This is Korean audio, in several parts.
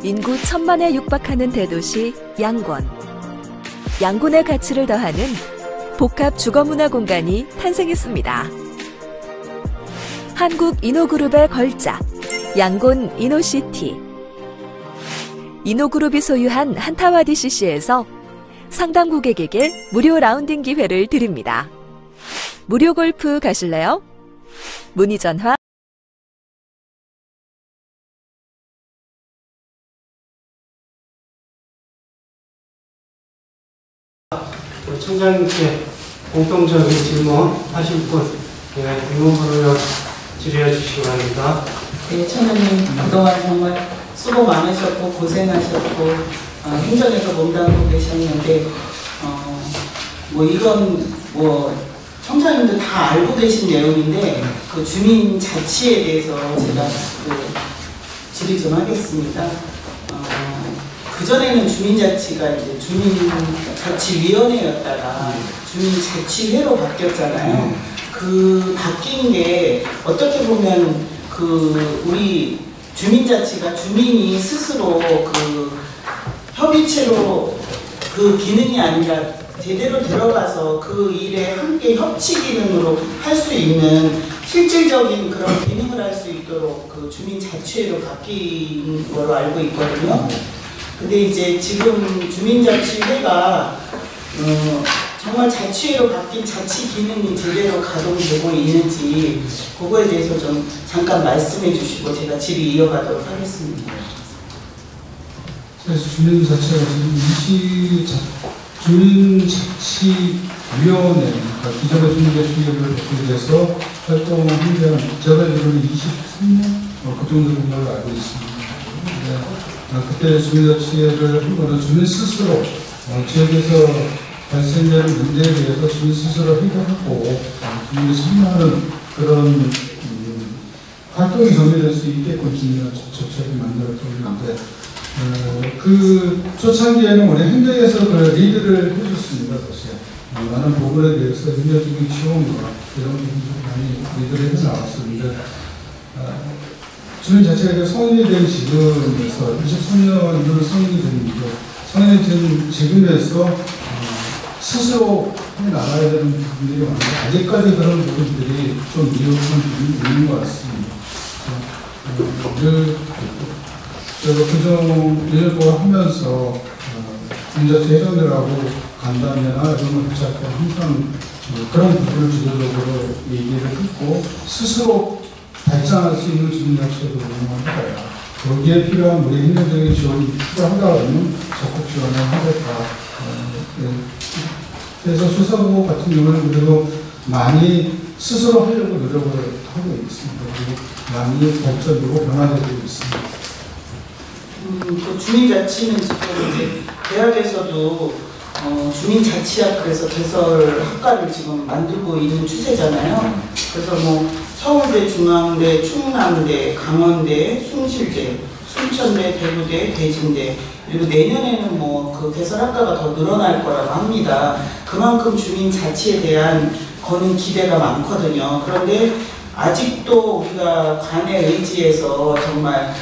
인구 1000만에 육박하는 대도시 양곤. 양곤의 가치를 더하는 복합 주거문화 공간이 탄생했습니다. 한국인호그룹의 걸작, 양곤 이노시티. 이노그룹이 소유한 한타와디 CC에서 상담 고객에게 무료 라운딩 기회를 드립니다. 무료 골프 가실래요? 문의 전화 청장님께 공통적인 질문 하실 분, 임무부를 질의해 주시기 바랍니다. 네, 청장님 그동안 정말 수고 많으셨고 고생하셨고 행정에서 몸담고 계셨는데 이건 청장님도 다 알고 계신 내용인데 그 주민 자치에 대해서 제가 질의 좀 하겠습니다. 그전에는 주민자치가 이제 주민자치위원회였다가 주민자치회로 바뀌었잖아요. 그 바뀐 게 어떻게 보면 우리 주민자치가 주민이 스스로 협의체로 기능이 아니라 제대로 들어가서 그 일에 함께 협치 기능으로 할 수 있는 실질적인 그런 기능을 할 수 있도록 주민자치회로 바뀐 거로 알고 있거든요. 근데 이제 지금 주민자치회가 정말 자치회로 바뀐 자치 기능이 제대로 가동되고 있는지 그거에 대해서 좀 잠깐 말씀해 주시고 제가 질의 이어가도록 하겠습니다. 그래서 주민자치가 지금 주민자치위원회, 기존의 주민자치위원회를 바꾸기 활동을 현재는 제가 알기로는 23년 그 정도 된 걸로 알고 있습니다. 그때 주민자치회를 한 거는 주민 스스로 지역에서 발생되는 문제에 대해서 주민 스스로 해결하고 주민이 참여하는 그런 활동이 전개될 수 있게끔 주민의 정책을 만들었는데 그 초창기에는 우리 행정에서 리드를 해줬습니다. 사실 많은 부분에 대해서 행정적인 지원과 이런 부분들을 많이 리드를 해나왔었는데 주민 자체가 성인이 된 지금에서 23년으로 성인이 된 지금에서 스스로 해나가야 되는 부분들이 많은데 아직까지 그런 부분들이 좀 미흡한 부분이 있는 것 같습니다. 제가 그정을 하면서 주민자치 회장들하고 간담회나 이런 걸 붙잡고 항상 그런 부분을 주도적으로 얘기를 듣고 스스로 발전할 수 있는 주민자치를 운영하다가 거기에 필요한 우리 행정적인 지원이 필요하다면 적극 지원을 하겠다. 그래서 수사부 같은 경우는 그래도 많이 스스로 하려고 노력을 하고 있습니다. 그리고 많이 법적으로 변화되고 있습니다. 주민자치는 지금 이제 대학에서도 주민자치학 개설 학과를 지금 만들고 있는 추세잖아요. 그래서 서울대, 중앙대, 충남대, 강원대, 숭실대, 순천대, 대구대, 대진대 그리고 내년에는 그 개설학과가 더 늘어날 거라고 합니다. 그만큼 주민자치에 대한 거는 기대가 많거든요. 그런데 아직도 우리가 관에 의지해서 정말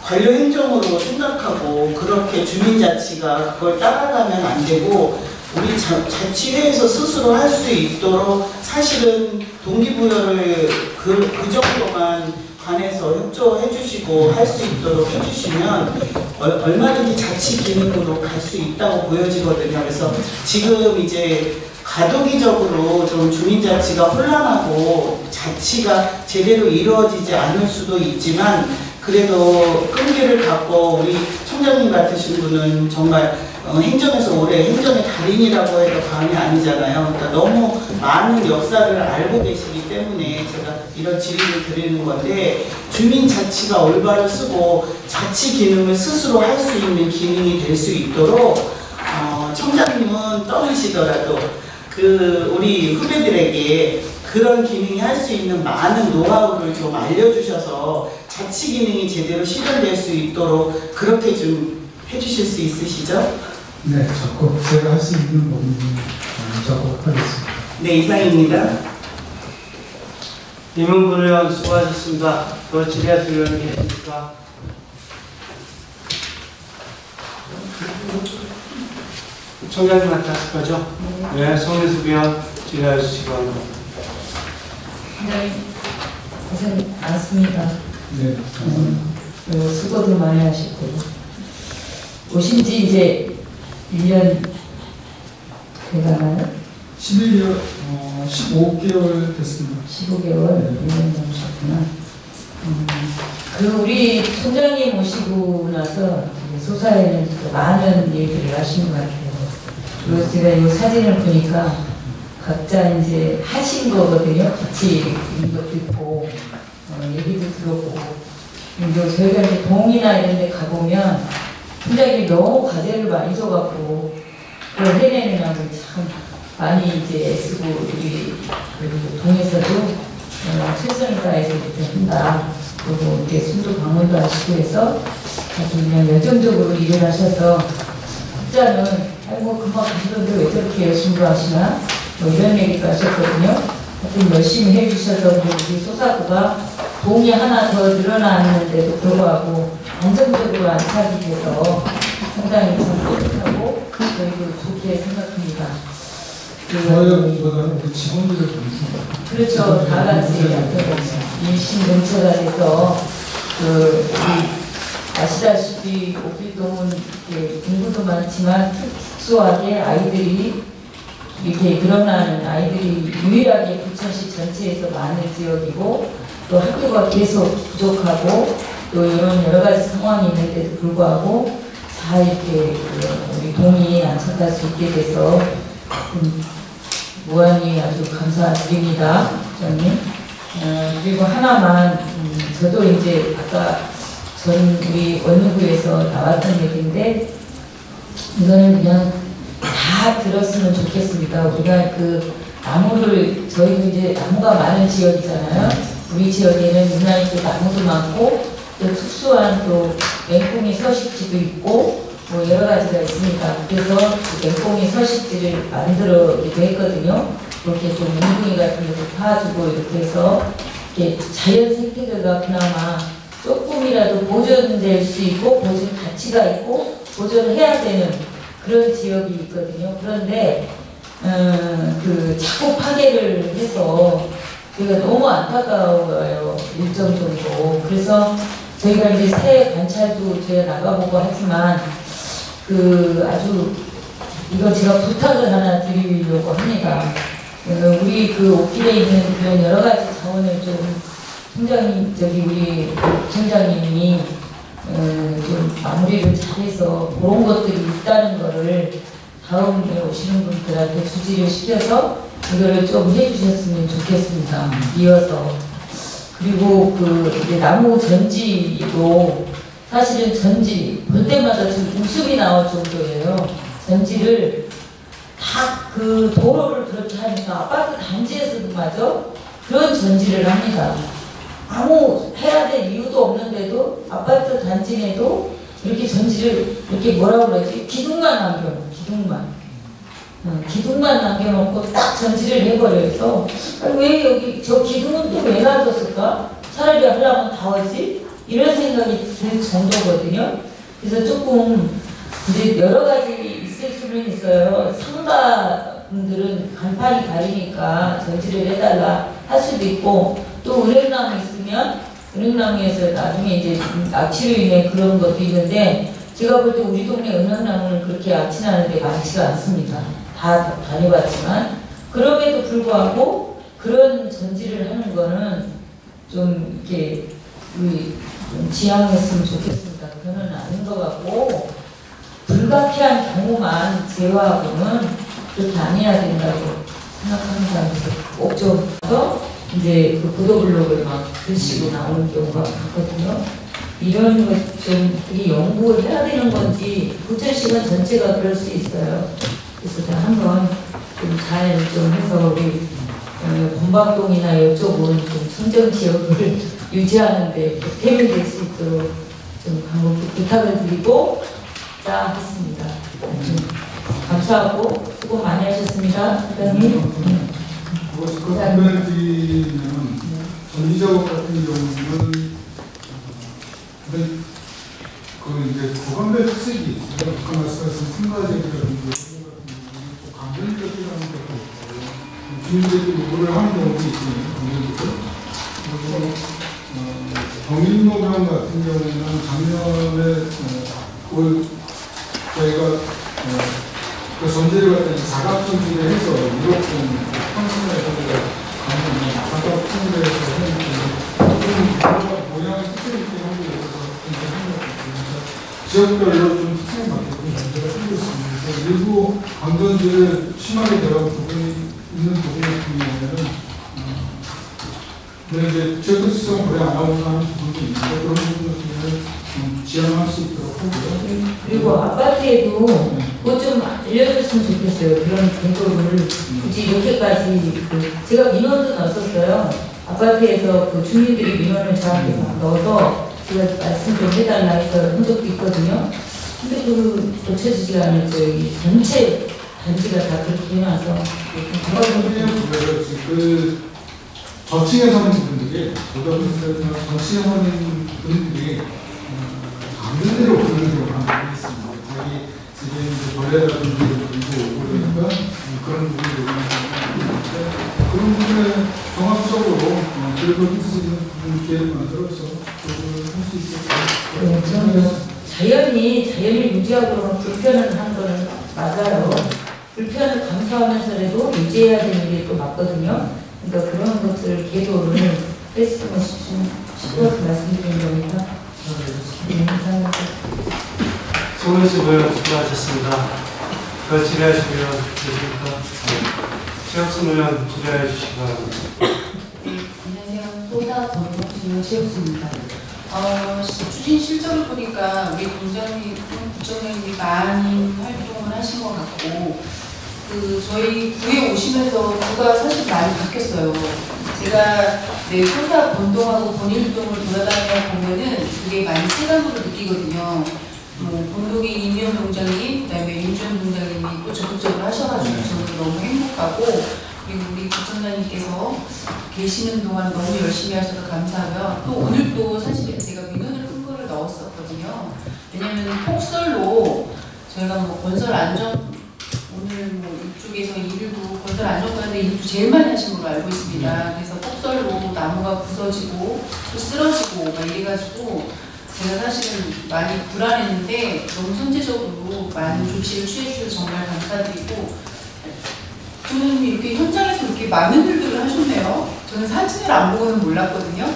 관료 행정으로 생각하고 그렇게 주민자치가 그걸 따라가면 안 되고 우리 자치회에서 스스로 할 수 있도록 사실은 동기부여를 그 정도만 관에서 협조해 주시고 할 수 있도록 해주시면 얼마든지 자치 기능으로 갈 수 있다고 보여지거든요. 그래서 지금 이제 가도기적으로 좀 주민자치가 혼란하고 자치가 제대로 이루어지지 않을 수도 있지만 그래도 끈기를 갖고 우리 청장님 같으신 분은 정말 행정에서 올해 행정의 달인이라고 해도 과언이 아니잖아요. 그러니까 너무 많은 역사를 알고 계시기 때문에 제가 이런 질의를 드리는 건데 주민자치가 올바로 쓰고 자치 기능을 스스로 할 수 있는 기능이 될 수 있도록 청장님은 떠나시더라도 우리 후배들에게 그런 기능이 할 수 있는 많은 노하우를 좀 알려주셔서 자치 기능이 제대로 실현될 수 있도록 그렇게 좀 해주실 수 있으시죠? 네, 적극 제가 할 수 있는 부분은 적극하겠습니다. 네, 이상입니다. 임은근 의원 수고하셨습니다. 더 질의하실 의원이 계십니까? 청장님한테 하실 거죠? 네, 송혜수 위원 질의해 주시기 바랍니다. 네, 고생 많습니다. 네. 수고도 많이 하시고 오신 지 이제 1년 돼가나요? 11개월, 15개월 됐습니다. 15개월, 1년 넘으셨구나. 그 우리 총장님 오시고 나서 소사에는 많은 얘기를 하신 것 같아요. 그리고 제가 이 사진을 보니까 각자 이제 하신 거거든요. 같이 있는 것도 있고, 얘기도 들었고. 그리고 저희가 이제 동이나 이런 데 가보면 총장님이 너무 과제를 많이 줘갖고, 그걸 해내느냐고 참 많이 이제 애쓰고, 우리 동에서도 최선을 다해서 이렇게 한다. 그리고 이렇게 순도 방문도 하시고 해서 아주 그냥 열정적으로 일을 하셔서 학자는 아이고 금방 가시던데 왜 저렇게 열심히 하시나 뭐 이런 얘기도 하셨거든요. 하여튼 열심히 해주셔서 우리 소사구가 동이 하나 더 늘어났는데도 불구하고 안정적으로 안착이 돼서 상당히 좀 뿌듯하고 저희도 좋게 생각합니다. 저희보다는 그 직원들을 보내줍니다. 그렇죠. 다 같이 일심 동체가 돼서 우리 아시다시피 오피동은 인구도 많지만 특수하게 아이들이 이렇게 늘어나는 아이들이 유일하게 부천시 전체에서 많은 지역이고 또 학교가 계속 부족하고 또 이런 여러 가지 상황이 있는데도 불구하고 잘 이렇게 우리 동이 안착할 수 있게 돼서 무한히 아주 감사드립니다, 부장님. 그리고 하나만 저도 이제 아까 우리 원무부에서 나왔던 얘기인데 이거는 그냥 다 들었으면 좋겠습니다. 우리가 그 나무를 저희도 이제 나무가 많은 지역이잖아요. 우리 지역에는 유난히 또 나무도 많고 또 특수한 또 맹꽁이 서식지도 있고 뭐 여러 가지가 있으니까 그래서 그 맹꽁이 서식지를 만들어기도 했거든요. 그렇게 좀 맹꽁이 같은 것도 파주고 이렇게 해서 이렇게 자연 생태계가 그나마 조금이라도 보존될 수 있고 보존 가치가 있고 보존해야 되는 그런 지역이 있거든요. 그런데 그 자꾸 파괴를 해서 저희가 너무 안타까워요. 일정 정도. 그래서 저희가 이제 새 관찰도 저희가 나가보고 하지만 아주 이거 제가 부탁을 하나 드리려고 합니다. 우리 그 오길에 있는 그런 여러 가지 자원을 좀 총장님, 우리 총장님이 좀 마무리를 잘해서 그런 것들이 있다는 거를 다음에 오시는 분들한테 주지를 시켜서 이거를 좀 해주셨으면 좋겠습니다. 이어서. 그리고 이제 나무 전지도 사실은 전지 볼 때마다 지금 웃음이 나올 정도예요. 전지를 다 그 도로를 그렇게 하니까 아파트 단지에서도 마저 그런 전지를 합니다. 아무 해야 될 이유도 없는데도 아파트 단지 내도 이렇게 전지를 이렇게 뭐라 그러지? 기둥만 남겨놓고 기둥만 남겨놓고 딱 전지를 해버려서 왜 여기 저 기둥은 또 왜 놔뒀을까? 차라리 하려면 다 하지? 이런 생각이 들 정도거든요. 그래서 조금 이제 여러 가지 있을 수는 있어요. 상가분들은 간판이 가리니까 전지를 해달라 할 수도 있고 또 은행나무 있으면 은행나무에서 나중에 이제 악취로 인해 그런 것도 있는데 제가 볼 때 우리 동네 은행나무는 그렇게 악취 나는데 많지가 않습니다. 다 다녀봤지만 그럼에도 불구하고 그런 전지를 하는 거는 좀 이렇게 우리 좀 지양했으면 좋겠습니다. 그거는 아닌 것 같고 불가피한 경우만 제외하고는 그렇게 안 해야 된다고 생각합니다. 꼭 좀 이제 그 보도블록을 막 글씨로 나오는 경우가 많거든요. 이런 것 좀 되게 연구를 해야 되는 건지 부천시가 전체가 그럴 수 있어요. 그래서 제가 한번 좀 잘 좀 해서 우리 본방동이나 이쪽은 좀 청정 지역을 유지하는데 보탬이 될 수 있도록 좀 한번 부탁을 드리고 자 했습니다. 감사하고 수고 많이 하셨습니다. 부장님. 그 답변을 드리면 전기작업 같은 경우는 그 이제 구간별 특색이 있어요. 아까 말씀하신 승가제기라든지 감정적이라는 것도 있고 주민들이 요구를 하는 경우도 있거든요. 그리고 경인로병 같은 경우는 작년에 저희가 그 전제를 갖다 사각전지를 해서 유럽 평신에서 사각전지를 해서 했는데 모양이 특색이 있게 하기 위해서 지역별로 좀 특색 맞게 문제가 생기고 있습니다. 일부 강전지를 심하게 들어간 부분이 있는 부분 같은 경우에는 이제 지역 특수성 고려 안 하고 하는 부분도 있는데 그런 부분 같은 경우는 지원할 수 있도록 하고요. 그리고 아파트에도 그거 좀 알려줬으면 좋겠어요. 그런 정도를 굳이 이렇게까지 제가 민원도 넣었었어요. 아파트에서 그 주민들이 민원을 저한테 막 넣어서 제가 말씀 좀 해달라 해서 한 적도 있거든요. 근데 그 고쳐지지가 않았어요. 이 전체 단지가 다 그렇게 해놔서 그 저층에 사는 분들이 저층에 사는 분들이 강변대로 오는 경우가 많이 있습니다. 자기 집에 이제 벌레라든지 들고 오고 그러니까 그런 부분이 있는데 그런 부분에 종합적으로 그래도 할수 있는 기회를 만들어서 그걸 할 수 있도록 자연이 유지하고 불편을 한 거는 맞아요. 불편을 감수하면서라도 유지해야 되는 게 또 맞거든요. 그러니까 그런 것들 계도를 했으면 싶어서 말씀드린 거니까. 송은수 의원 수고하셨습니다. 그 질의하시면 되십니까? 최혁순 의원 질의해 주시기 바랍니다. 안녕하세요. 소다 전문실의 최혁순입니다. 추진 실적을 보니까 우리 공장이, 구청장님이 많이 활동을 하신 것 같고, 저희 구에 오시면서 구가 사실 많이 바뀌었어요. 제가 소다 본동하고 본일동을 돌아다녀 보면은 그게 많이 체감으로 느끼거든요. 본동에 이미연 동장님, 그다음에 윤주현 동장님이 또 적극적으로 하셔가지고 저는 너무 행복하고, 그리고 우리 구청장님께서 계시는 동안 너무 열심히 하셔서 감사하고요. 또 오늘 또 사실 제가 민원을 큰 거를 넣었었거든요. 왜냐면 폭설로 저희가 건설 안전 오늘 이쪽에서 일부 건설 안전관대 일부 제일 많이 하신 걸로 알고 있습니다. 그래서 폭설로 나무가 부서지고 또 쓰러지고 막 이래가지고 제가 사실은 많이 불안했는데 너무 선제적으로 많은 조치를 취해주셔서 정말 감사드리고, 저는 이렇게 현장에서 이렇게 많은 일들을 하셨네요. 저는 사진을 안 보고는 몰랐거든요.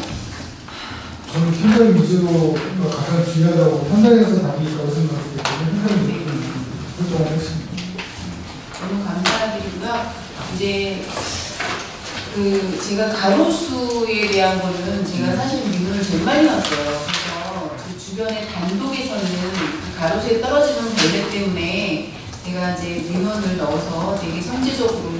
저는 현장 위주로 가장 중요하다고 현장에서 답이 있다고 생각하기 때문에 현장 위주로 활동을 했습니다. 너무 감사드리고요. 이제 제가 가로수에 대한 거는 제가 사실 민원을 제일 많이 넣었어요. 그래서 그 주변의 단독에서는 그 가로수에 떨어지는 벌레 때문에 제가 이제 민원을 넣어서 되게 선제적으로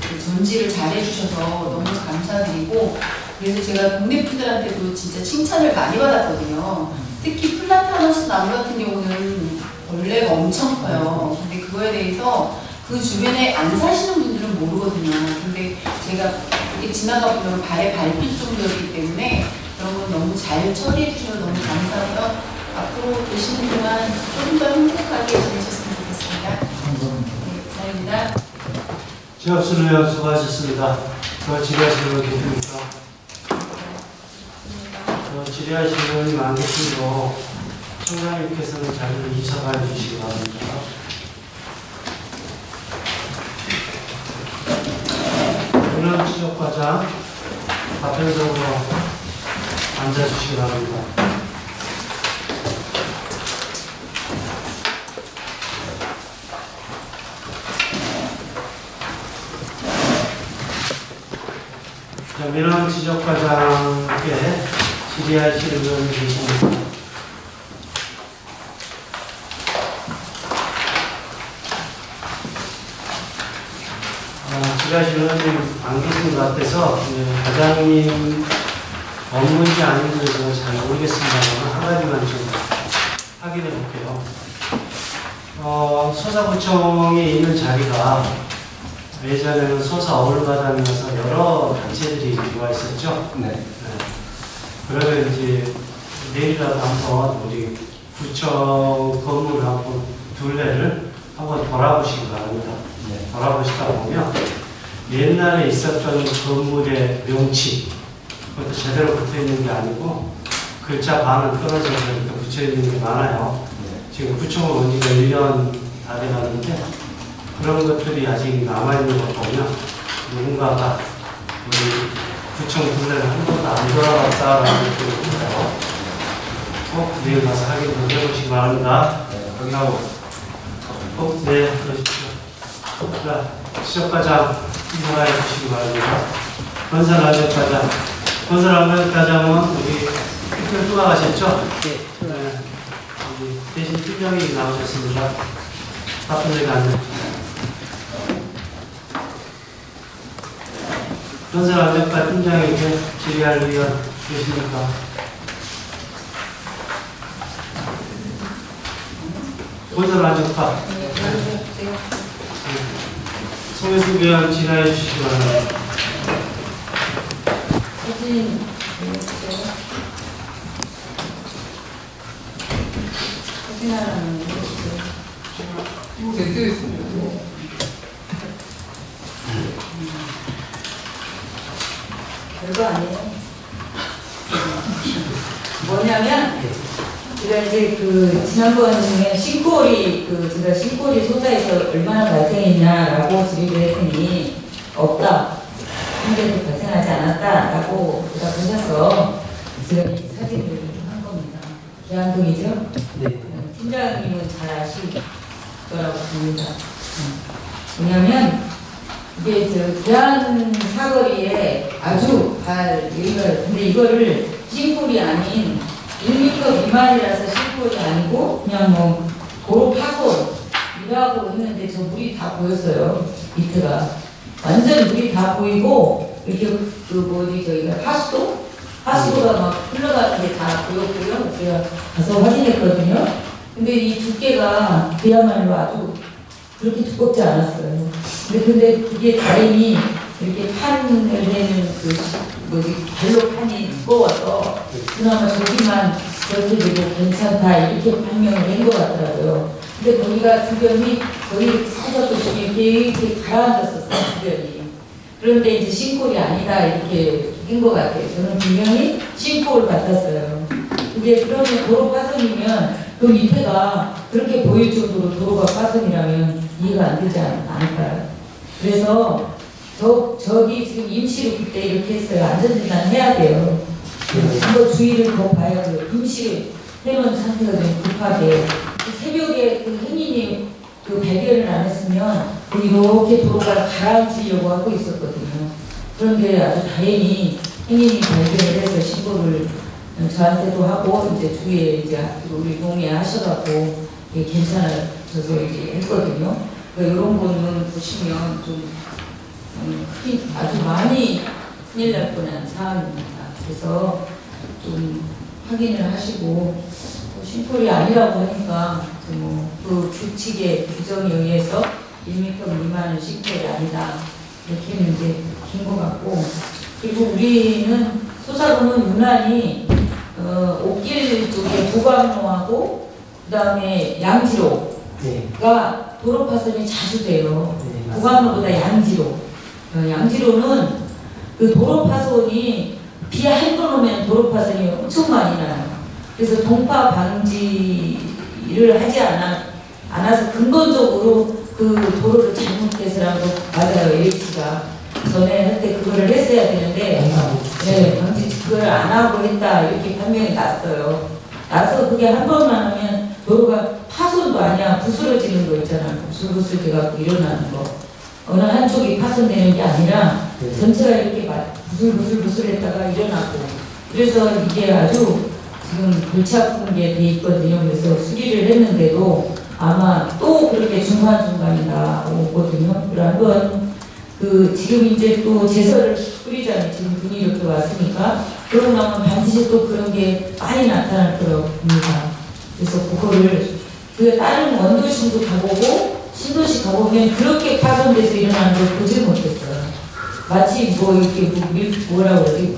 그 전지를 잘 해주셔서 너무 감사드리고, 그래서 제가 동네 분들한테도 진짜 칭찬을 많이 받았거든요. 특히 플라타너스 나무 같은 경우는 벌레가 엄청 커요. 근데 그거에 대해서 그 주변에 안 사시는 분들은 모르거든요. 근데 제가 이렇게 지나가 보면 발에 밟힐 정도이기 때문에 그런 건 너무 잘 처리해 주셔서 너무 감사하고요. 앞으로 계시는 동안 조금 더 행복하게 지내셨으면 좋겠습니다. 네, 감사합니다. 최혁순 의원 수고하셨습니다. 그 질의하시는 분 계십니까? 질의하시는 분이 안 계시고 총장님께서는 자리를 이사가 주시기 바랍니다. 민원 지적과장 답변석으로 앉아주시기 바랍니다. 자, 민원 지적과장께 질의하시는 분이 계십니다. 질의하시는 분이 안 계신 것 같아서 과장님 업무인지 아닌지 잘 모르겠습니다만 한 가지만 좀 확인해 볼게요. 소사구청에 있는 자리가 예전에는 소사 어울과장이어서 여러 단체들이 들어와 있었죠. 네. 그러면 이제 내일이라도 한번 우리 구청 건물 한번 둘레를 한번 돌아보시기 바랍니다. 돌아보시다 보면 옛날에 있었던 건물의 명치, 그것도 제대로 붙어 있는 게 아니고 글자 반은 끊어져서 이렇게 붙여 있는 게 많아요. 지금 구청을 온 지가 1년 다 돼가는데 그런 것들이 아직 남아있는 걸 보면 누군가가 우리 구청 둘레를 한 번도 안 돌아봤다라는 느낌이 들어요. 꼭 내일 가서 확인 좀 해보시기 바랍니다. 확인하고. 네, 그러십시오. 자, 지적과장 인사해 주시기 바랍니다. 건설안전과장. 건설안전과장은 우리 특별 휴가가셨죠? 네. 우리 대신 팀장이 나오셨습니다. 바쁜데 앉으십시오. 건설안전과 팀장에게 질의할 의원 계십니까? 건설안전과 송혜숙 의원 질의해 주시기 바랍니다. 사진 사진 하나만 해주세요. 별거 아니에요. 뭐냐면 제가 이제 그 지난번에 신고리 제가 신고리 소사에서 얼마나 발생했냐라고 질의를 했더니 없다. 한 개도 발생하지 않았다라고 대답하셔서 제가 이 사진을 한 겁니다. 계양동이죠? 네. 팀장님은 잘 아실 거라고 봅니다. 왜냐면 이게 저 계양 사거리에 아주 근데 이거를 싱골이 아닌 1m 미만이라서 싱골이 아니고 그냥 뭐 도로 파손이라고 했는데 저 물이 다 보였어요. 밑에가 완전 물이 다 보이고 이렇게 저희가 하수도가 막 흘러가는 게 다 보였고요. 제가 가서 확인했거든요. 근데 이 두께가 그야말로 아주 그렇게 두껍지 않았어요. 근데 그게 다행히 이렇게 판을 내는 발로 판이 두꺼워서 그나마 저기만 그렇게 되고 괜찮다 이렇게 판명을 한 것 같더라고요. 근데 거기가 주변이 거기 살짝 보시면 이렇게 가라앉았었어요, 주변이. 그런데 이제 싱골이 아니다 이렇게 한 것 같아요. 저는 분명히 싱골 같았어요. 이제 그러면 도로 파손이면 그 밑에가 그렇게 보일 정도로 도로가 파손이라면 이해가 안 되지 않을까요? 그래서 저기 지금 임시로 그때 이렇게 했어요. 안전진단 해야 돼요. 한번 주의를 더 봐야 돼요. 임시로 해놓은 상태가 좀 급하게. 새벽에 그 행인이 발견을 안 했으면 이렇게 도로가 가라앉히려고 하고 있었거든요. 그런데 아주 다행히 행인이 발견을 해서 신고를 저한테도 하고 이제 주위에 이제 우리 동의에 하셔갖고 괜찮아져서 이제 했거든요. 그러니까 이런 거는 보시면 좀 아주 많이 큰일 날 뻔한 사안입니다. 그래서 좀 확인을 하시고 싱골이 아니라고 하니까 그 규칙의 규정에 의해서 1m 미만은 싱골이 아니다 이렇게 이제 긴 것 같고 그리고 우리는 소사구는 유난히 옥길 쪽에 도감로하고 그 다음에 양지로가 도로 파손이 자주 돼요. 도감로보다 양지로. 양지로는 그 도로 파손이 비 한 번 오면 도로 파손이 엄청 많이 나요. 그래서 동파 방지를 하지 않아서 근본적으로 그 도로를 잘못해서라도 맞아요. LH가 전에 할 때 그거를 했어야 되는데 방지 그걸 안 하고 했다 이렇게 판명이 났어요. 나서 그게 한 번만 하면 도로가 파손도 아니야 부스러지는 거 있잖아요. 부슬부슬 돼갖고 일어나는 거. 어느 한쪽이 파손되는 게 아니라 전체가 이렇게 부슬부슬했다가 일어나고 그래서 이게 아주 지금 골치 아픈 게 돼 있거든요. 그래서 수리를 했는데도 아마 또 그렇게 중간중간이 나오거든요. 그래 한번 지금 이제 또 제설을 뿌리자니 지금 분이 이렇게 왔으니까 그러고 나면 반드시 또 그런 게 많이 나타날 거라고 봅니다. 그래서 그거를 다른 원도심도 가보고 신도시 가보면 그렇게 파손돼서 일어나는 걸 보질 못했어요. 마치 이렇게 뭐라고 그러지?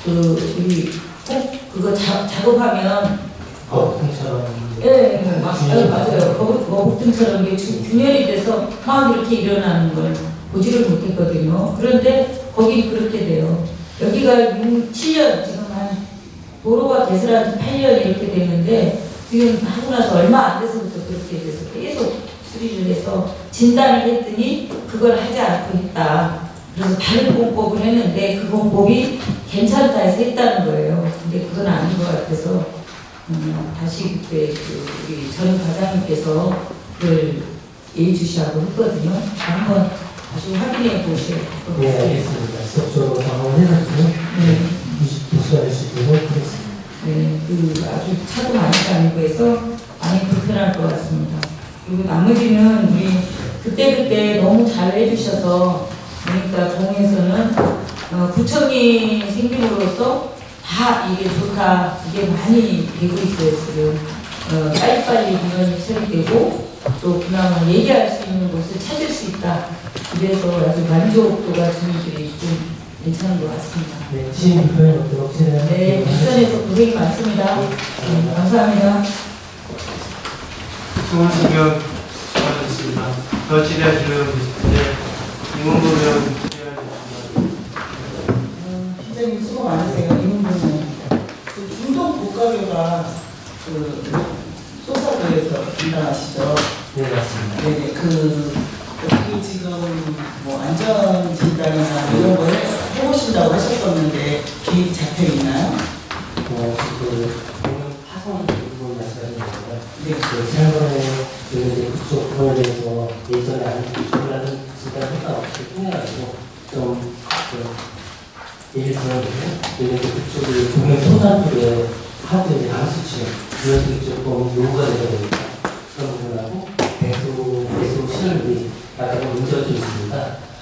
우리 꼭 그거 작업하면 맞아요. 거북등처럼 균열이 돼서 막 이렇게 일어나는 걸 보지를 못했거든요. 그런데 거기 그렇게 돼요. 여기가 7년, 지금 한 도로가 개설한 지 8년 이렇게 되는데 지금 하고 나서 얼마 안 돼서부터 그렇게 돼서 계속 수리를 해서 진단을 했더니 그걸 하지 않고 있다. 그래서 다른 공법을 했는데 그 공법이 괜찮다 해서 했다는 거예요. 근데 그건 아닌 것 같아서 다시 그때 우리 전 과장님께서 그걸 예의주시하고 했거든요. 한번 다시 확인해 보셔야 될 것 같아요. 네, 알겠습니다. 지속적으로 방문해가지고 보수가 될 수 있도록 하겠습니다. 네, 아주 차도 많이 다니고 해서 많이 불편할 것 같습니다. 그리고 나머지는 우리 그때그때 너무 잘 해주셔서 그러니까 동에서는 구청이 생김으로써 다 이게 좋다, 이게 많이 되고 있어요, 지금. 빨리빨리 민원이 처리되고 또 그나마 얘기할 수 있는 곳을 찾을 수 있다. 그래서 아주 만족도가 주민들이 좀 괜찮은 것 같습니다. 네, 시민 불편이 없도록 최대한. 네, 부산에서 고생이 많습니다. 네, 감사합니다. 수고하셨습니다. 수고하셨습니다. 더 질의하시려고 계시는데 임원부면 기자님 수고 많으세요. 이문부는 그 중동 고가교가 그 소사도에서 담당하시죠. 네, 맞습니다. 네네. 여기 지금 뭐 안전 진단이나 이런 거 해보신다고 하셨었는데 계획 잡혀 있나요? 오늘 파손 부분 말씀하신 거고요. 네. 지난번에 이제 그쪽 부분에 대해서 예전에 안 몰랐던 진단 효과가 없이 통해가지고 좀 예를 들었는데 그쪽이 동행 소산 쪽에 하도 이제 암수치 이런 쪽이 조금 요구가 되다 보니까 그런 부분하고 배수 시설물이 약간 문제가 좀 있습니다.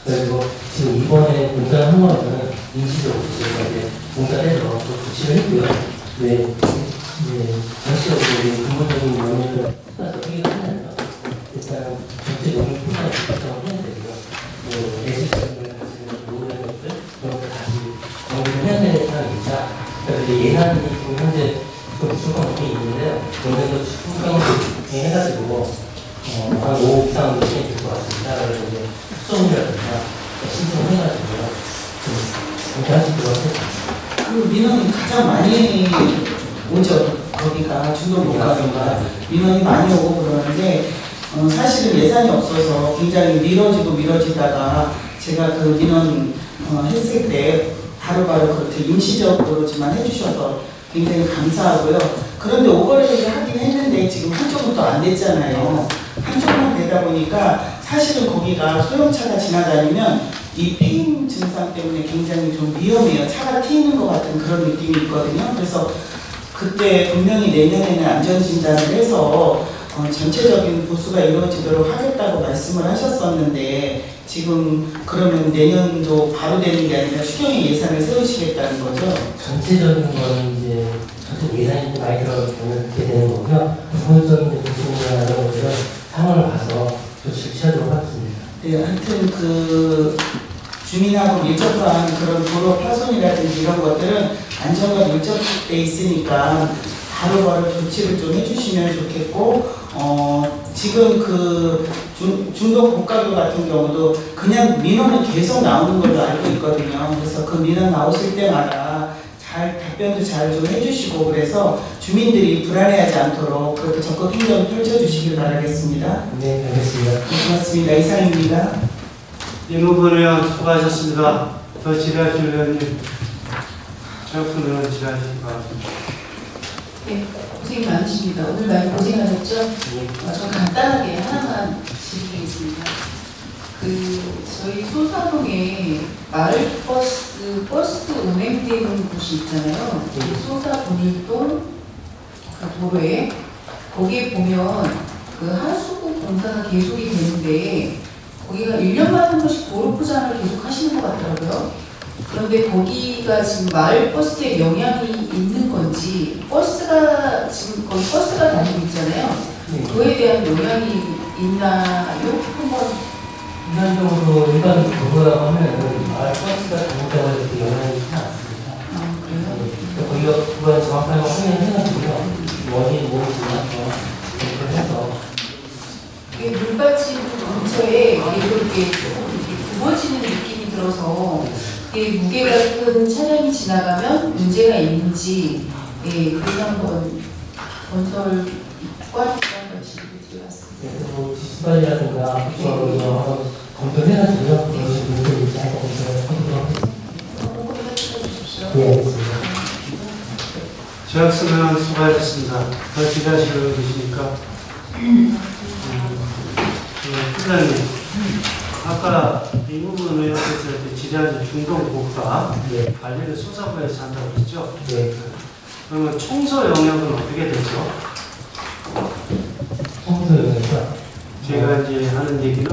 그래서 지금 이번에 공사한 거는 인지적으로 저희가 이제 공사해서 또 조치를 했고요. 네, 전체적으로 근본적인 원인을 확인을 하면서 일단 전체 용역 분야에 결정을 해야 되고요. 에시스템을 가지는 모든 것들 그런 거 다시 정리를 해야 되는 상황입니다. 그래서 이제 예산이 지금 현재 부족한 부분이 있는데요. 오늘도 충분히 해가지고 한 5억 이상 되게 될 것 같습니다. 그래서 이제 수송이라든가 신청을 해가지고요. 그렇게 하시도록 하겠습니다. 그 민원이 가장 많이 오죠. 거기가 중동국가가 민원이 많이 오고 그러는데 사실은 예산이 없어서 굉장히 미뤄지다가 제가 그 민원 했을 때 바로바로 그렇게 임시적으로지만 해주셔서 굉장히 감사하고요. 그런데 오버레이를 하긴 했는데 지금 한쪽은 또 안 됐잖아요. 한쪽만 되다 보니까 사실은 거기가 소형차가 지나다니면 이 폐임 증상 때문에 굉장히 좀 위험해요. 차가 튀는 것 같은 그런 느낌이 있거든요. 그래서 그때 분명히 내년에는 안전진단을 해서 전체적인 보수가 이루어지도록 하겠다고 말씀을 하셨었는데 지금 그러면 내년도 바로 되는 게 아니라 추경의 예산을 세우시겠다는 거죠? 전체적인 거는 이제 전체 예산이 많이 들어가면 그렇게 되는 거고요. 부분적인 부분이나 이런 것들은 상황을 봐서 조치를 취하도록 하겠습니다. 네, 하여튼 그 주민하고 밀접한 그런 도로 파손이라든지 이런 것들은 안전과 밀접돼 있으니까 바로바로 조치를 좀 해주시면 좋겠고 지금 그 중동 국가교 같은 경우도 그냥 민원은 계속 나오는 걸로 알고 있거든요. 그래서 그 민원 나오실 때마다 잘 답변도 잘 좀 해주시고 그래서 주민들이 불안해하지 않도록 그렇게 적극 행동을 펼쳐주시길 바라겠습니다. 네, 알겠습니다. 네, 고맙습니다. 이상입니다. 임무분 의원 수고하셨습니다. 더 질의하실 의원님 최혁순 의원 질의하시기 바랍니다. 네, 고생 많으십니다. 오늘 많이 고생하셨죠? 저 간단하게 하나만 질의드리겠습니다. 저희 소사동에 버스 운행되는 곳이 있잖아요. 소사 분일동 도로에 거기에 보면 그 하수구 공사가 계속이 되는데 거기가 1년마다 한 번씩 도로 포장을 계속 하시는 것 같더라고요. 그런데 거기가 지금 마을 버스에 영향이 있는 건지 버스가 지금 거기 버스가 다니고 있잖아요. 그에 대한 영향이 있나요? 한번 일반적으로 일반 도로라고 하면은 마을 버스가 잘못되고 이렇게 영향이 있지 않습니다. 그래요? 거기가 그걸 정확하게 확인을 해가지고요. 원인이 뭔지 해서 이게 물받침 근처에 이렇게 굽어지는 느낌이 들어서 이게 무게가 큰 차량이 지나가면 문제가 있는지 그래서 한번 건설 과학관 같이 드려봤습니다. 뭐 지수관리라든가 그쪽으로 한번 검토해가지고요. 그것이 문제인지 한번 검토를 해보도록 하겠습니다. 네, 알겠습니다. 제학습은 수고하셨습니다. 더 기대하시는 분 계십니까? 부장님, 아까 이부분 의원께서 질의한 중동 고가 관리를 수사부에서 한다고 했죠? 네. 그러면 청소 영역은 어떻게 되죠? 청소용에서 제가 이제 하는 얘기는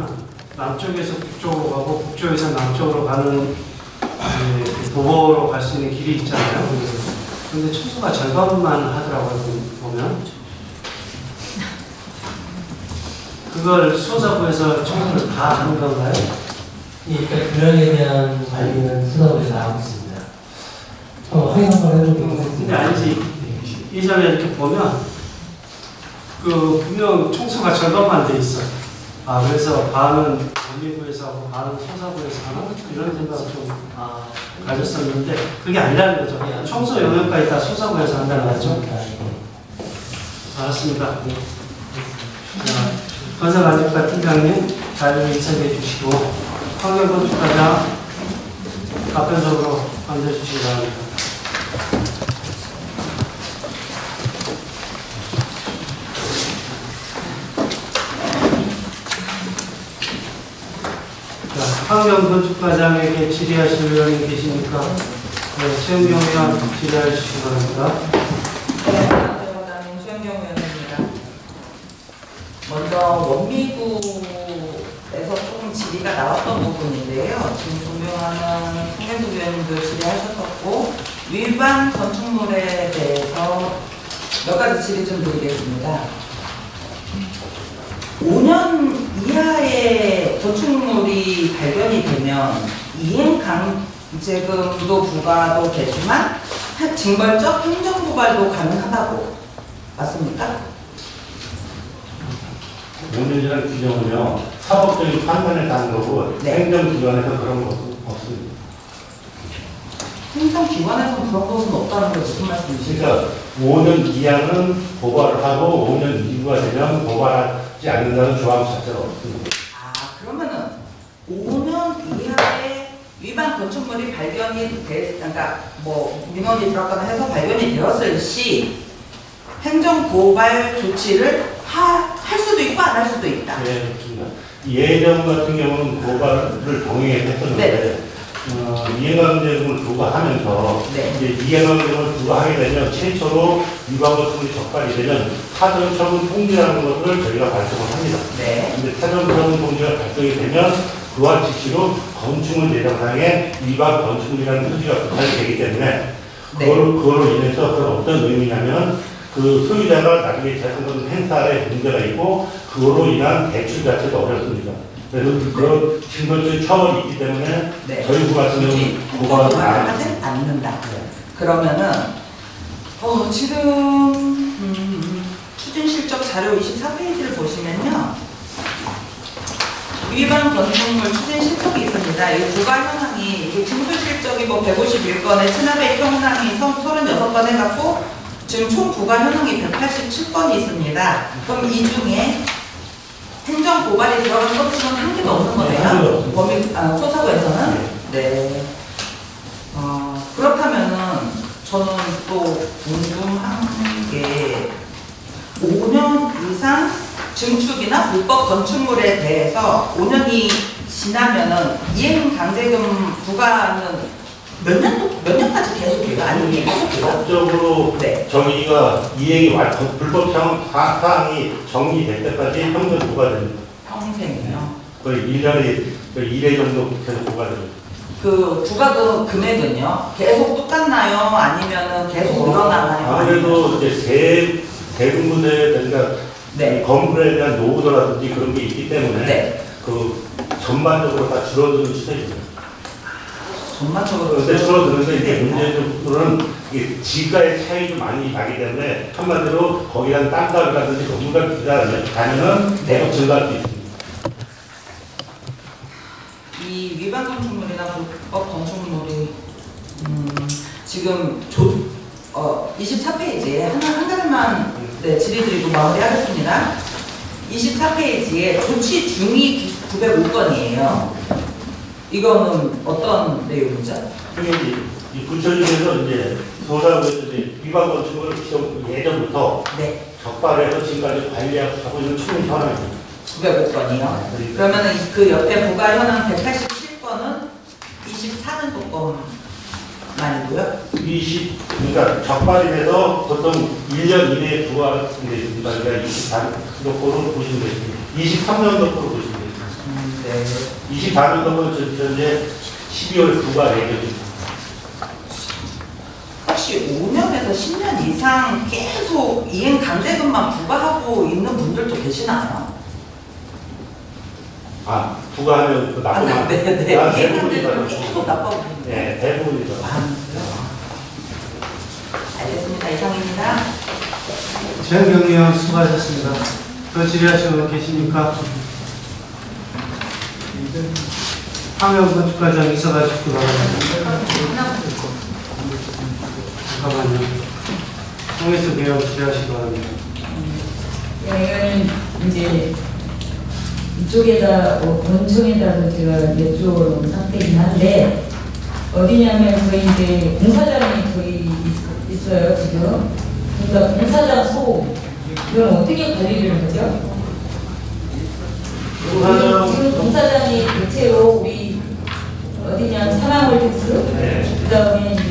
남쪽에서 북쪽으로 가고 북쪽에서 남쪽으로 가는 도보로 갈 수 있는 길이 있잖아요. 그런데 청소가 절반만 하더라고요. 보면 그걸 수사부에서 청소를 다 하는 건가요? 그러니까 규량에 대한 관리는 수사부에서 하고 있습니다. 확인 한번 해보도록 근데 하겠습니다. 아니지. 이전에 이렇게 보면 그 분명 청소가 절반만 돼 있어. 아 그래서 반은 원리부에서 하고 반은 소사부에서 하나 이런 생각을 좀 가졌었는데 그게 아니라는 거죠. 청소 영역까지 다 소사부에서 한다는 거죠. 알았습니다. 건설안전과 팀장님 자료를 인쇄해 주시고 환경건축과장 답변적으로 안내해 주시기 바랍니다. 환경건축과장에게 질의하실 의원이 계십니까? 네, 최은경 의원 질의해 주시기 바랍니다. 네, 과장님 최은경 의원입니다. 먼저 원미구에서 조금 질의가 나왔던 부분인데요. 지금 존경하는 송현숙 의원님도 질의하셨었고 위반 건축물에 대해서 몇 가지 질의 좀 드리겠습니다. 5년 이하의 건축물이 발견이 되면 이행강제금도 부과도 되지만 징벌적 행정고발도 가능하다고 맞습니까? 5년이라는 규정은요, 사법적인 판단에 따른 거고, 행정기관에서 그런 것은 없습니다. 행정기관에서는 그런 것은 없다는 게 무슨 말씀이시죠? 그러니까 5년 이하는 고발을 하고 5년 이후가 되면 고발하지 않는다는 조항 자체가 없습니다. 아, 그러면은 5년 이하의 위반 건축물이 발견이 그러니까 뭐 민원이 들어갔거나 해서 발견이 되었을 시 행정고발 조치를 할 수도 있고 안 할 수도 있다. 네, 그렇습니다. 예전 같은 경우는 고발을 동의했었는데 이행강제금을 부과하면서 이제 이행강제금을 부과하게 되면 최초로 위반 건축물이 적발이 되면 사전처분 통지라는 것을 저희가 발송을 합니다. 근데 사전처분 통지가 발송이 되면 그와 지시로 건축물 대상상에 위반 건축물이라는 표시가 부착이 되기 때문에 그걸로 인해서 그건 어떤 의미냐면 그 소유자가 나중에 재산권 행사에 문제가 있고 그걸로 인한 대출 자체가 어렵습니다. 그래서 그런 징벌적 처벌이 있기 때문에 저희 구 같은 경우는 고발을 하지 않는다. 그러면은 지금 추진실적 자료 24페이지를 보시면요. 위반 건축물 추진실적이 있습니다. 이 부과 현황이 이게 징수실적이 뭐 151건에 체납의 현황이 36건 해갖고 지금 총 부과 현황이 187건이 있습니다. 그럼 이 중에 행정 고발이 들어간 건수는 한 개도 없는 거네요. 소사구에서는. 네. 그렇다면은 저는 또 궁금한 게 5년 이상 증축이나 불법 건축물에 대해서 5년이 지나면은 이행 강제금 부과는 몇 년까지 계속해요? 아니면 계속해요? 법적으로 저희가 이행이 불법 사항이 정리될 때까지 평생 부과됩니다. 평생이요? 거의 1년에 1회 정도 계속 부과됩니다. 그 부과금 금액은요? 계속 똑같나요? 아니면은 계속 늘어나나요? 아무래도 이제 대부분의 그러니까 건물에 대한 노후도라든지 그런 게 있기 때문에 그 전반적으로 다 줄어드는 추세입니다. 전반적으로 근데 줄어드는데 이제 문제적으로는 이게 지가의 차이 좀 많이 나기 때문에 한마디로 거기한 땅값이라든지 건물값 비싸면 대폭 증가할 수 있습니다. 이 위반 건축물이나 불법 건축물이 지금 24페이지에 한 가지만 질의드리고 마무리하겠습니다. 24페이지에 조치 중이 905건이에요. 이거는 어떤 내용이죠? 이 구체적에서 이제 조사하고 이제 위반 건축물을 예전부터 적발해서 지금까지 관리하고 있는 총리 현황입니다. 905건이요. 그러면 그 옆에 부가 현황 187건은 24년도 건만이고요. 그러니까 적발이 돼서 보통 1년 이내에 부과가 되겠습니다. 그러니까 24년도로 보시면 되겠습니다. 23년도로 보시면 되겠습니다. 24년도는 현재 12월 부과 예정입니다. 혹시 5년에서 10년 이상 계속 이행 강제금만 부과하고 있는 분들도 계시나요? 아, 부과하면 그 납부만. 네. 이행 강제금을 계속 납부하고 있는 거예요? 네, 대부분이죠. 알겠습니다. 이상입니다. 최현경 의원 수고하셨습니다. 또 질의하시는 분 계십니까? 황영 건축과장 있어가지고 잠깐만요. 홍혜수 의원 질의하시기 바랍니다. 이거는 이제 이쪽에다 원청에다도 제가 여쭤본 상태이긴 한데 어디냐면 저희 이제 공사장이 저희 있어요 지금. 그러니까 공사장 소음 이건 어떻게 관리를 하죠? 지금 공사장이 대체로 우리 어디냐 산하월텍스 그다음에 이제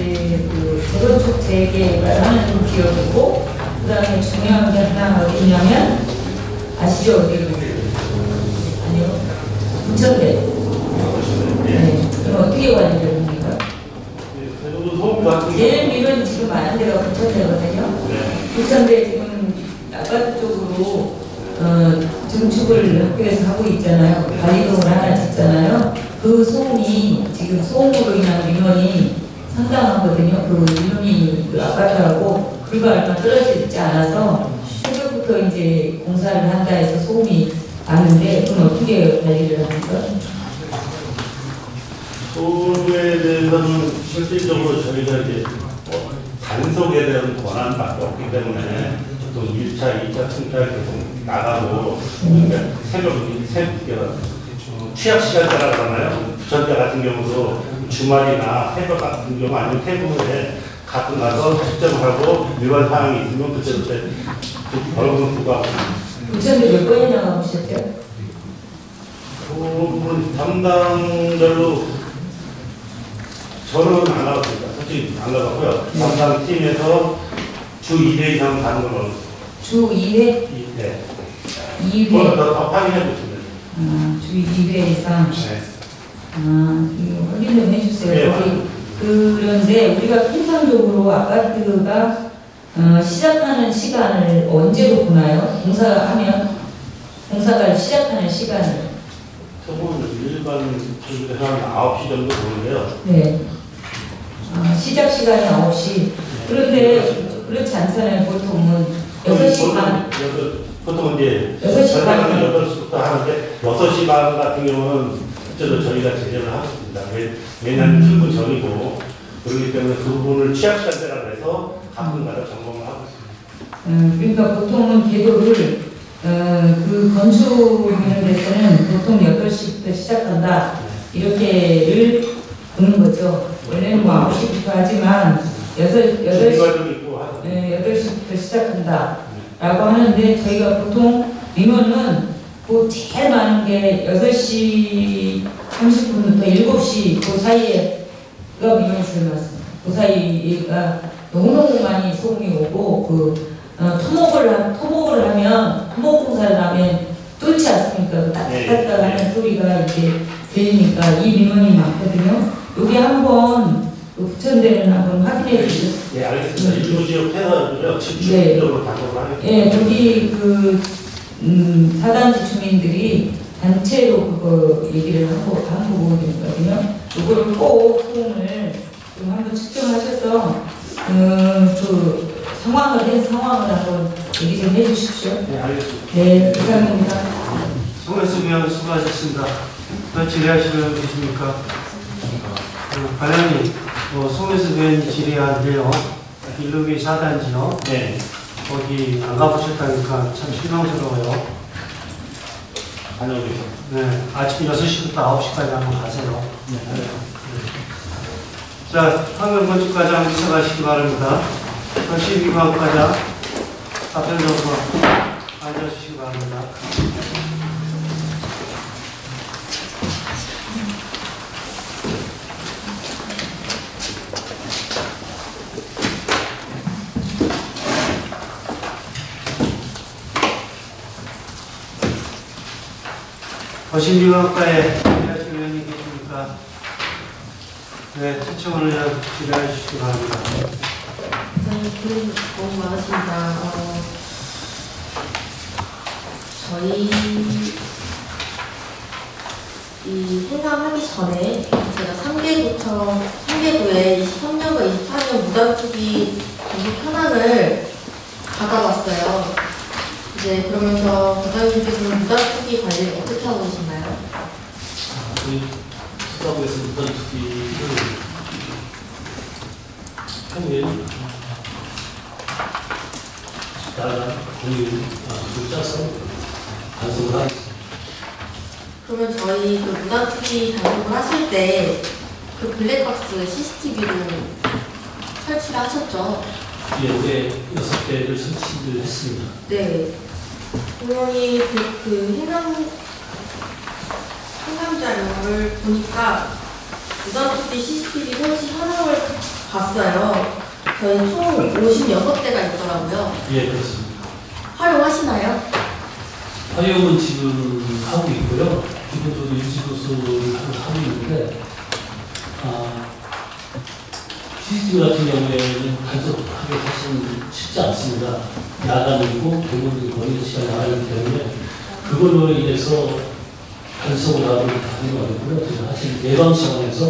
그 재건축 재개발 하는 기업이고 그다음에 중요한 게 하나 어디냐면 아시죠? 어디로? 아니요. 부천대. 네. 그럼 어떻게 관리를 합니까? 제일 밀은 지금 많은 데가 부천대거든요. 부천대 지금 아파트 쪽으로 증축을 학교에서 하고 있잖아요. 관리동을 하나 짓잖아요. 그 소음이 지금 소음으로 인한 민원이 상당하거든요. 그 민원이 그 아파트하고 불과 얼마 떨어져 있지 않아서 새벽부터 이제 공사를 한다 해서 소음이 많은데 그건 어떻게 관리를 합니까? 소음에 대해서는 실질적으로 저희가 이제 단속에 대한 권한밖에 없기 때문에 또 1차, 2차, 3차 계속 나가고 새벽에 취약 시간대라고 하나요? 부천대 같은 경우도 주말이나 새벽 같은 경우 아니면 퇴근에 가끔 가서 측정하고 위반 사항이 있으면 그때 벌금 부과하고. 부천대 몇 번이나 가보셨죠? 그 담당별로 저는 안 가봤습니다. 솔직히 안 가봤고요. 담당 팀에서 주 2회 이상 가는 걸로. 주 2회? 네. 2회? 더 확인해 보시면. 주 2회 이상? 네. 이거 확인 좀 해주세요. 네. 그런데 우리가 통상적으로 아파트가 시작하는 시간을 언제로 보나요? 공사가 시작하는 시간을. 일반 주택에서 한 9시 정도 보는데요. 네. 시작 시간이 9시. 그런데 그렇지 않잖아요. 보통은 6시 반. 보통 이제 6시 반. 8시부터 하는데 6시 반 같은 경우는 실제로 저희가 제재를 하고 있습니다. 왜냐하면 출근 전이고 그렇기 때문에 그 부분을 취약 시간대라고 해서 가끔가다 점검을 하고 있습니다. 그러니까 보통은 계도를 그 건축하는 데서는 보통 8시부터 시작한다 이렇게를 보는 거죠. 원래는 뭐 9시부터 하지만 8시부터 시작한다 라고 하는데 저희가 보통 민원은 뭐 제일 많은 게 6시 30분부터 7시 그 사이에가 민원이 제일 많습니다. 그 사이가 너무너무 많이 소음이 오고 그 토목을 하면 토목공사를 하면 뚫지 않습니까? 딱딱딱 하는 소리가 이제 들리니까 이 민원이 많거든요. 여기 한번 부천대는 한번 확인해 주셨어요. 네, 알겠습니다. 일부 지역 해서요. 집중적으로 단속을 하겠습니다. 예, 저기 그 4단지 주민들이 단체로 그거 얘기를 하고 보거든요. 요거를 꼭 소음을 좀 한번 측정하셔서 그 상황을 한번 얘기 좀 해주십시오. 네, 알겠습니다. 네, 이상입니다. 송혜수 위원 수고하셨습니다. 또 질의하시는 계십니까? 관련이 송혜수 위원이 질의한데요. 일루비 4단지요. 네. 거기 안 가보셨다니까 참 실망스러워요. 다녀오겠습니다. 네, 아침 6시부터 9시까지 한번 가세요. 네. 자, 황금 건축과장 미쳐가시기 바랍니다. 건축기관과장 답변서서 앉아주시기 바랍니다. 거신기관과에 일하시는 의원님 계십니까? 네, 최청원 의원 질의해 주시기 바랍니다. 네, 너무 많으십니다. 저희 이 생각하기 전에 제가 3개구에 23년과 24년 무단투기 공급 현황을 받아왔어요. 이제 그러면서 과장님께서는 무단투기 관리를 어떻게 하고 계신가요? 저희 수사부에서 무단투기를 평일 나라 공유를 짜서 단속을 하겠습니다. 그러면 저희 그 무단투기 단속을 하실 때 그 블랙박스 CCTV로 설치를 하셨죠? 예, 올해 6개를 설치를 했습니다. 네. 분명히 그 해당 자료를 보니까 무단투기 CCTV 설치 현황을 봤어요. 저희 총 56대가 있더라고요. 예, 그렇습니다. 활용하시나요? 활용은 지금 하고 있고요. 기본적으로 유지보수를 하고 있는데, CCTV 같은 경우에는 단속하기 사실은 쉽지 않습니다. 야간이고 대부분 거리 시간 나가기 때문에 그걸로 인해서 단속을 하고 하는 거 아니고요. 지금 사실 예방 차원에서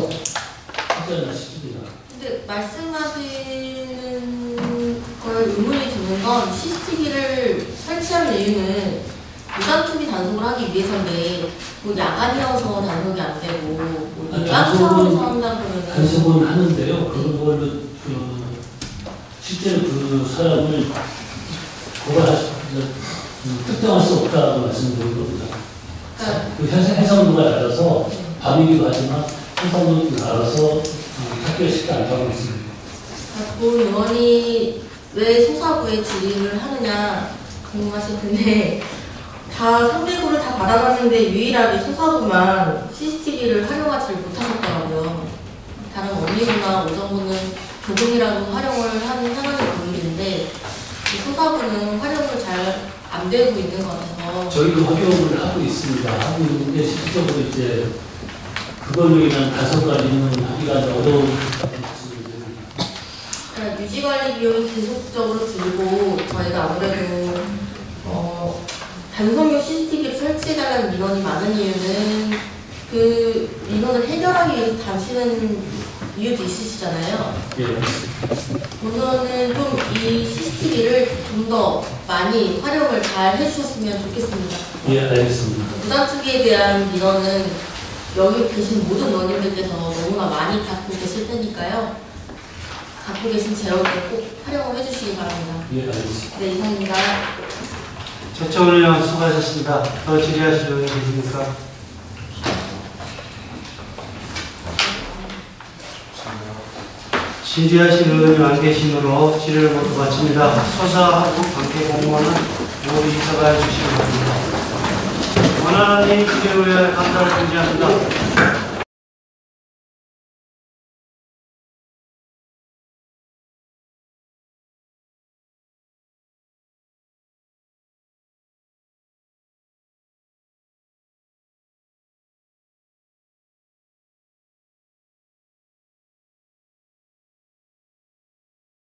하지 않나 싶습니다. 근데 말씀하시는 거에 의문이 드는 건 CCTV를 설치하는 이유는 무단투기 단속을 하기 위해서인데 뭐 야간이어서 단속이 안 되고 뭐 예방 차원에서 한다 그러면 단속은 하는데요. 그런 걸로 실제로 그 사람을 특정할 수 없다고 말씀드린 겁니다. 그 해상도가 낮아서 밤이기도 하지만 해상도가 낮아서 찾기가 쉽지 않다고 했습니다. 본 의원이 왜 소사부에 질의를 하느냐 궁금하실 텐데 다 3개구를 다 받아봤는데 유일하게 소사부만 CCTV를 활용하지 못하셨더라고요. 다른 원리부나 오정부는 조금이라도 활용을 하는 상황이 보이는데 소사부는 활용을 잘 안 되고 있는 것 같아서 저희도 활용을 하고 있습니다. 하고 있는데 실질적으로 이제 그걸로 인한 단속까지는 하기가 어려운 그러니까 유지관리 비용이 계속적으로 들고 저희가 아무래도 단속용 CCTV를 설치해달라는 민원이 많은 이유는 그 민원을 해결하기 위해서 다시는 이유도 있으시잖아요. 예. 오늘은 좀 이 CCTV를 좀 더 많이 활용을 잘 해주셨으면 좋겠습니다. 예, 알겠습니다. 무단투기에 대한 민원은 여기 계신 모든 의원님들께서 너무나 많이 갖고 계실 테니까요. 갖고 계신 재원을 꼭 활용을 해주시기 바랍니다. 예, 알겠습니다. 네, 이상입니다. 최청원 의원 수고하셨습니다. 더 질의하실 의원이 계십니까? 질의하실 의원이 안 계시므로 질의를 모두 마칩니다. 소사하고 관계 공무원은 모두 이사가 해주시기 바랍니다. 원하는 이 질의에 감사를 표시합니다.